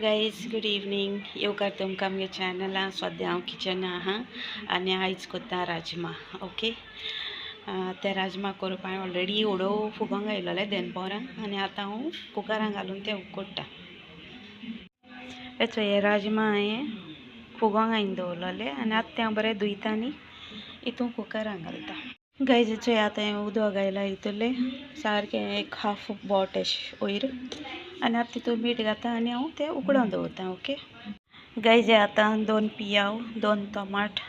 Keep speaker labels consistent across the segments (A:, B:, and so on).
A: Guys good evening येवकार तुमकां आमगे चॅनला सद्या हांव किचन आहा आनी आयज कोत्ता राजमा ओके ते राजमा करप हांवें ऑलरेडी उडो फुगोंक घायलोले देनपोरां आनी आतां हांव कुकरान घालून ते उकडटा हे राजमा हांवें फुगोंक घायन दवरलोले आनी आतां ते हांव बरें धुयता आनी हितून कुकरान घालता गायज आतां हें उदक घायला हितूले सारकें एक हाफ बोट एशें वयर आनी आतां तितून मीठ घालता आनी हांव तें उकडोवन दवरता ओके गायज आतां 2 पियाव 2 टोमाट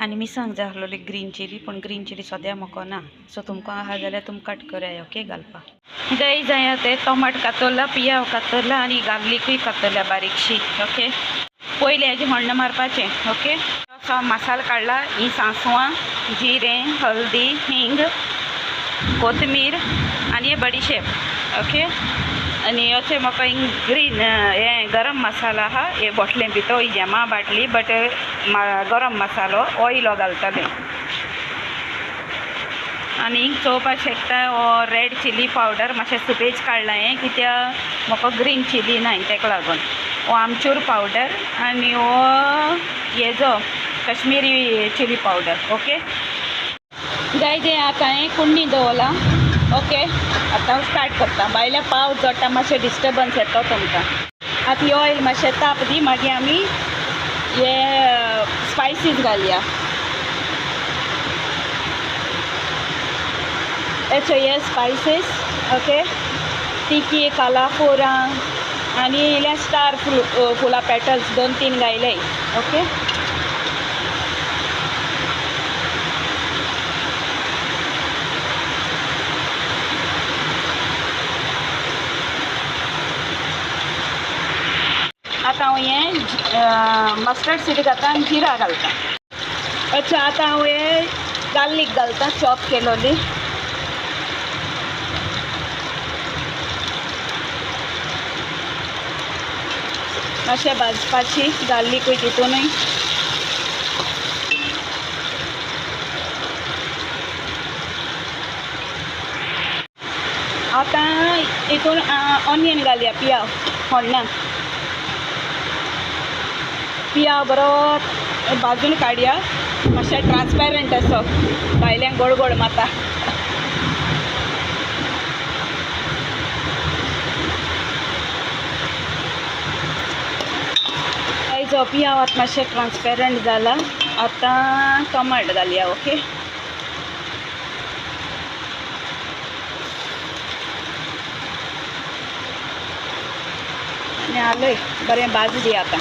A: आनी मिरसांग जाय आसलोली ग्रीन चिली पूण ग्रीन चिली सद्या म्हाका ना सो तुमकां आहा जाल्यार तुम कट कराय ओके घालपाक गायज हांवें ते टोमाट कातरला पियाव कातरला आनी गार्लिकूय कातरल्या बारीकशी ओके पयलीं हेजें होण्ण मारपाचें ओके मसालो काडला ही सांसवां जिरें हल्दी हिंग कोथमीर आनी हे बडीशेप ओके आनी अशें म्हाका ग्रीन हे गरम मसाला आहा हे बोटलें भितर ही जेमा बाटली बट गरम मसालो ऑयलो घालतलें आनी चोवपाक शकता हो रेड चिली पावडर मातशें सुपेज काडला हें कित्याक म्हाका ग्रीन चिली नाय तेका लागून हो आमचूर पावडर आनी हो हेजो Kashmiri chilli powder okay guys आतां हांवें कुंडी दवरला ओके आतां हांव स्टार्ट करता भायल्या पावस जोडटा मातशें डिस्टर्बन्स येता तुमकां आतां ही ऑयल मातशें ताप दी मागीर आमी हे स्पायसीस घालया हे स्पायसीस ओके तिकी कालाफोरां आनी इल्लें स्टार फुला पेटल्स 2-3 घायले ओके आतां हांव हें मस्टर्ड सीड घालता आनी जिरा घालता अच्छा आतां हांव हे गार्लीक घालता चॉप केलोली मातशें भाजपाची गार्लीकूय तितूनय आतां हितून ऑनियन घालया पियाव होण्णान पियाव बरो भाजून काडया मातशें ट्रान्सपेरंट असो भायल्यान गोड गोड माता जो पियाव आतां मातशें ट्रान्सपेरंट जाला आतां टोमाट घालया ओके आनी आलय बरें भाज दी आतां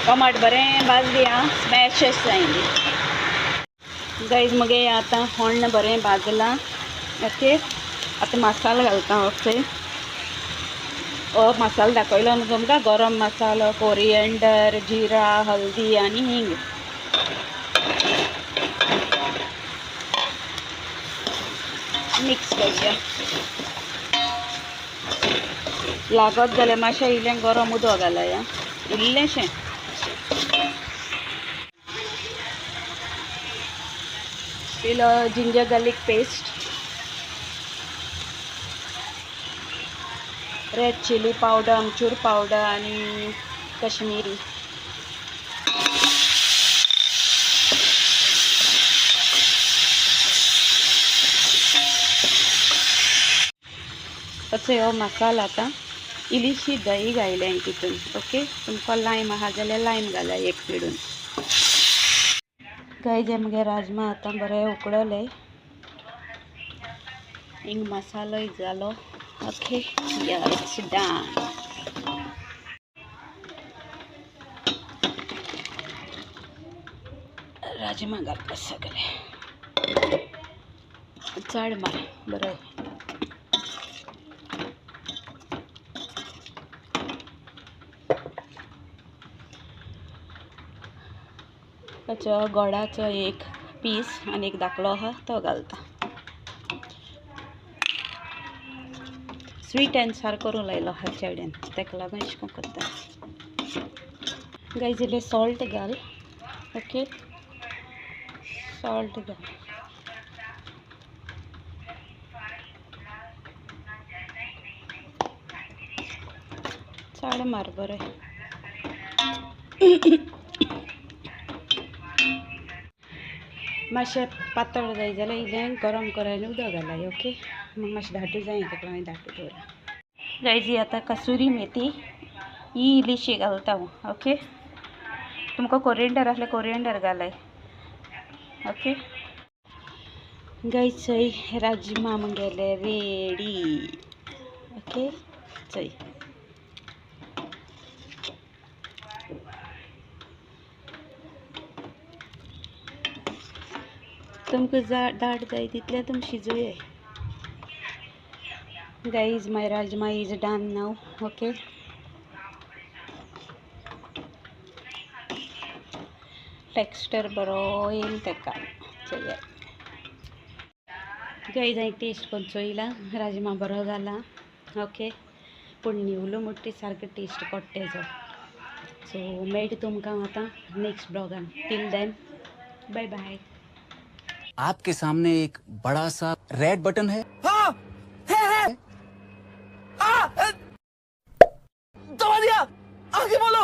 A: टोमाट बरें भाज दी आं स्मॅशेस जायली गायज मगे आतां होण्ण बरें भाजलां ओके आतां मसालो घालता ओके हो मसालो दाखयलो न्हू तुमकां गरम मसालो कोरिएंडर जिरा हल्दी आनी हिंग मिक्स करया लागत जाल्यार मातशें इल्लें गरम उदक घालया इल्लेंशें इल्लो ginger garlic paste red chilli powder amchur powder आनी कश्मीरी असो हो मसाला आतां इल्लीशी दही घायल्या तितून ओके तुमकां लायम आहा जाल्यार लायम घाल्या एक पिडून गायज मगे राजमा आतां बरें उकडले हिंग मसालोय जालो okay yeah it's done rajma घालता सगळे चड मार बरो ताचो गोडाचो एक पीस आनी एक धाकलो आहा तो घालता स्वीट एंड सार करूं लायलो आहा चेड्यान तेका लागून अशें करून करता गायज इल्लें सॉल्ट घाल ओके सॉल्ट घाल साडे मार बरं. मातशें पातळ जाय जाल्यार इल्लें गरम करायला उदक घालाय. ओके, मग मातशें धाटू जाय ताका मागीर धाटू दवरा. गायजी आतां कसुरी मेथी ही इल्लीशी घालता. ओके, तुमकां कोरिएंडर असल्यार कोरिएंडर घालाय. ओके गायज, चय राजमा म्हगेले रेडी. ओके चय तुमकां दाट जाय तितलें तुम शिजोय. Guys, my rajma is done now. Okay, texture बरो येईल तेका. चय गाइज, हांवें टेस्ट करून चोयला, राजमा बरो जाला. ओके, पूण निवलो मुट्टी सारको टेस्ट कोट्टेजो. सो मेळटा तुमकां आतां नेक्स्ट ब्लॉगान. Till then, bye bye.
B: आपके सामने एक बड़ा सा रेड बटन है. हाँ, है. दबा दिया, आगे बोलो.